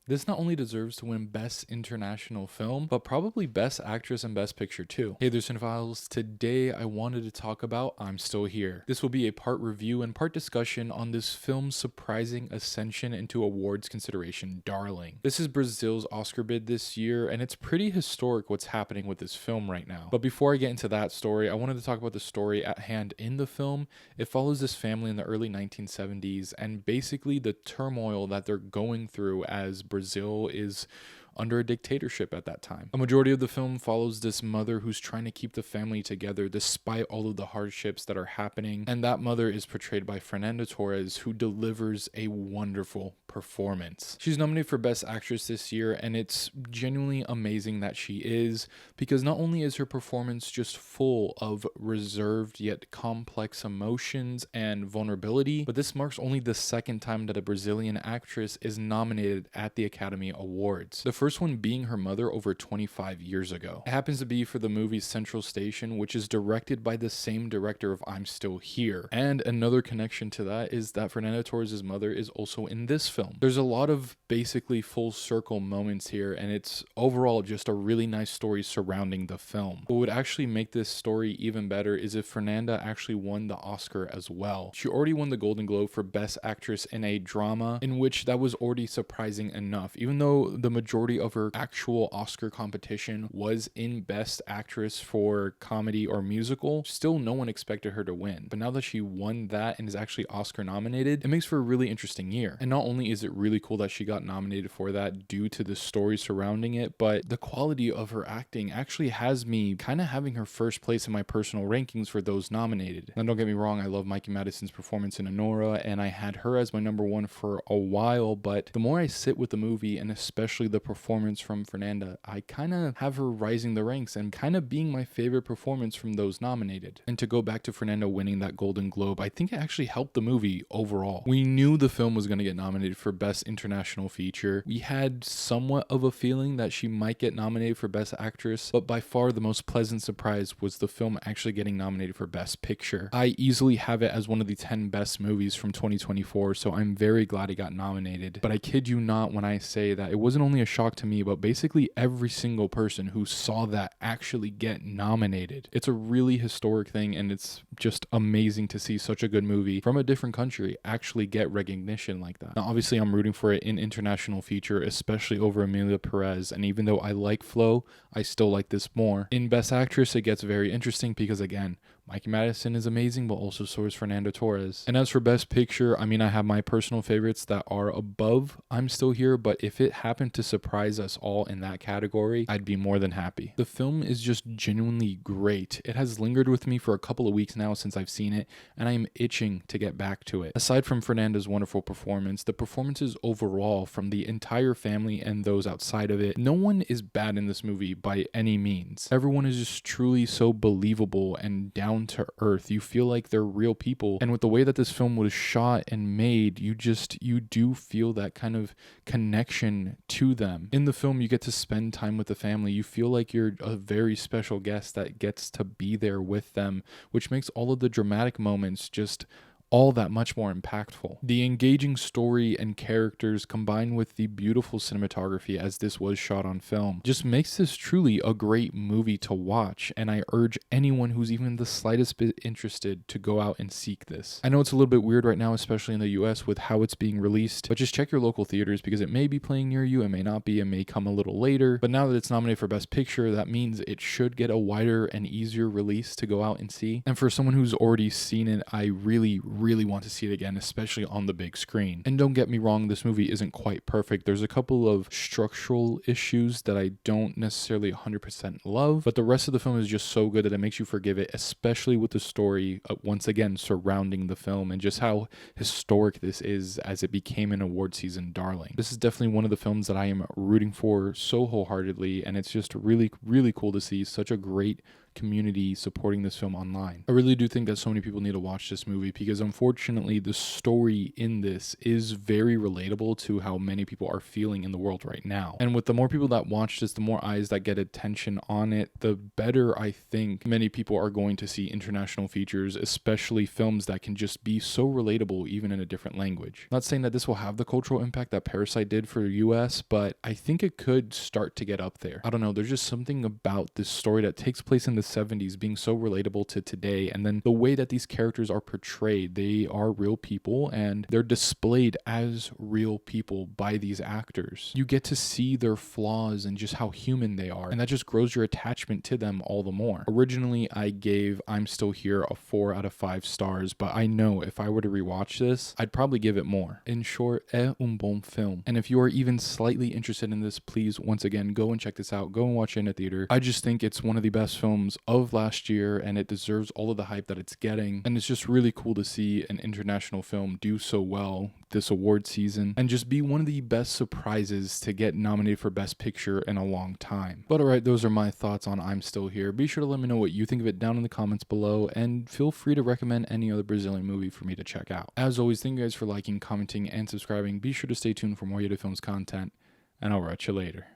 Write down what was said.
This not only deserves to win Best International Film, but probably Best Actress and Best Picture too. Hey there, Cinephiles. Today I wanted to talk about I'm Still Here. This will be a part review and part discussion on this film's surprising ascension into awards consideration, Darling. This is Brazil's Oscar bid this year, and it's pretty historic what's happening with this film right now. But before I get into that story, I wanted to talk about the story at hand in the film. It follows this family in the early 1970s and basically the turmoil that they're going through as Brazil is under a dictatorship at that time. A majority of the film follows this mother who's trying to keep the family together despite all of the hardships that are happening, and that mother is portrayed by Fernanda Torres, who delivers a wonderful performance. She's nominated for Best Actress this year, and it's genuinely amazing that she is, because not only is her performance just full of reserved yet complex emotions and vulnerability, but this marks only the second time that a Brazilian actress is nominated at the Academy Awards. The first one being her mother over 25 years ago. It happens to be for the movie Central Station, which is directed by the same director of I'm Still Here. And another connection to that is that Fernanda Torres' mother is also in this film. There's a lot of basically full circle moments here, and it's overall just a really nice story surrounding the film. What would actually make this story even better is if Fernanda actually won the Oscar as well. She already won the Golden Globe for Best Actress in a Drama, in which that was already surprising enough. Even though the majority of her actual Oscar competition was in Best Actress for comedy or musical, still no one expected her to win. But now that she won that and is actually Oscar nominated, it makes for a really interesting year. And not only is it really cool that she got nominated for that due to the story surrounding it, but the quality of her acting actually has me kind of having her first place in my personal rankings for those nominated. Now don't get me wrong, I love Mikey Madison's performance in Honora, and I had her as my number one for a while, but the more I sit with the movie, and especially the performance from Fernanda, I kind of have her rising the ranks and kind of being my favorite performance from those nominated. And to go back to Fernanda winning that Golden Globe, I think it actually helped the movie overall. We knew the film was going to get nominated for Best International Feature. We had somewhat of a feeling that she might get nominated for Best Actress, but by far the most pleasant surprise was the film actually getting nominated for Best Picture. I easily have it as one of the 10 best movies from 2024, so I'm very glad it got nominated. But I kid you not when I say that it wasn't only a shock to me, but basically every single person who saw that actually get nominated. It's a really historic thing, and it's just amazing to see such a good movie from a different country actually get recognition like that. Now, obviously, I'm rooting for it in international feature, especially over Emilia Perez, and even though I like Flo, I still like this more. In Best Actress, it gets very interesting because, again, Mikey Madison is amazing, but also so is Fernanda Torres. And as for Best Picture, I mean, I have my personal favorites that are above I'm Still Here, but if it happened to surprise us all in that category, I'd be more than happy. The film is just genuinely great. It has lingered with me for a couple of weeks now since I've seen it, and I am itching to get back to it. Aside from Fernanda's wonderful performance, the performances overall from the entire family and those outside of it, no one is bad in this movie by any means. Everyone is just truly so believable and down to earth. You feel like they're real people, and with the way that this film was shot and made, you do feel that kind of connection to them. In the film, you get to spend time with the family. You feel like you're a very special guest that gets to be there with them, which makes all of the dramatic moments just all that much more impactful. The engaging story and characters combined with the beautiful cinematography as this was shot on film just makes this truly a great movie to watch, and I urge anyone who's even the slightest bit interested to go out and seek this. I know it's a little bit weird right now, especially in the US with how it's being released, but just check your local theaters because it may be playing near you, it may not be, it may come a little later, but now that it's nominated for Best Picture, that means it should get a wider and easier release to go out and see. And for someone who's already seen it, I really want to see it again, especially on the big screen. And don't get me wrong, this movie isn't quite perfect. There's a couple of structural issues that I don't necessarily 100% love, but the rest of the film is just so good that it makes you forgive it, especially with the story, once again, surrounding the film and just how historic this is as it became an award season darling. This is definitely one of the films that I am rooting for so wholeheartedly, and it's just really cool to see such a great community supporting this film online. I really do think that so many people need to watch this movie because unfortunately the story in this is very relatable to how many people are feeling in the world right now. And with the more people that watch this, the more eyes that get attention on it, the better I think many people are going to see international features, especially films that can just be so relatable even in a different language. Not saying that this will have the cultural impact that Parasite did for the US, but I think it could start to get up there. I don't know, there's just something about this story that takes place in the 70s being so relatable to today, and then the way that these characters are portrayed, they are real people and they're displayed as real people by these actors. You get to see their flaws and just how human they are, and that just grows your attachment to them all the more. Originally, I gave I'm Still Here a 4 out of 5 stars, but I know if I were to rewatch this, I'd probably give it more. In short, é bon film. And if you are even slightly interested in this, please, once again, go and check this out. Go and watch it in a theater. I just think it's one of the best films of last year, and it deserves all of the hype that it's getting. And it's just really cool to see an international film do so well this award season and just be one of the best surprises to get nominated for Best Picture in a long time. But alright, those are my thoughts on I'm Still Here. Be sure to let me know what you think of it down in the comments below, and feel free to recommend any other Brazilian movie for me to check out. As always, thank you guys for liking, commenting, and subscribing. Be sure to stay tuned for more Yeti Films content, and I'll write you later.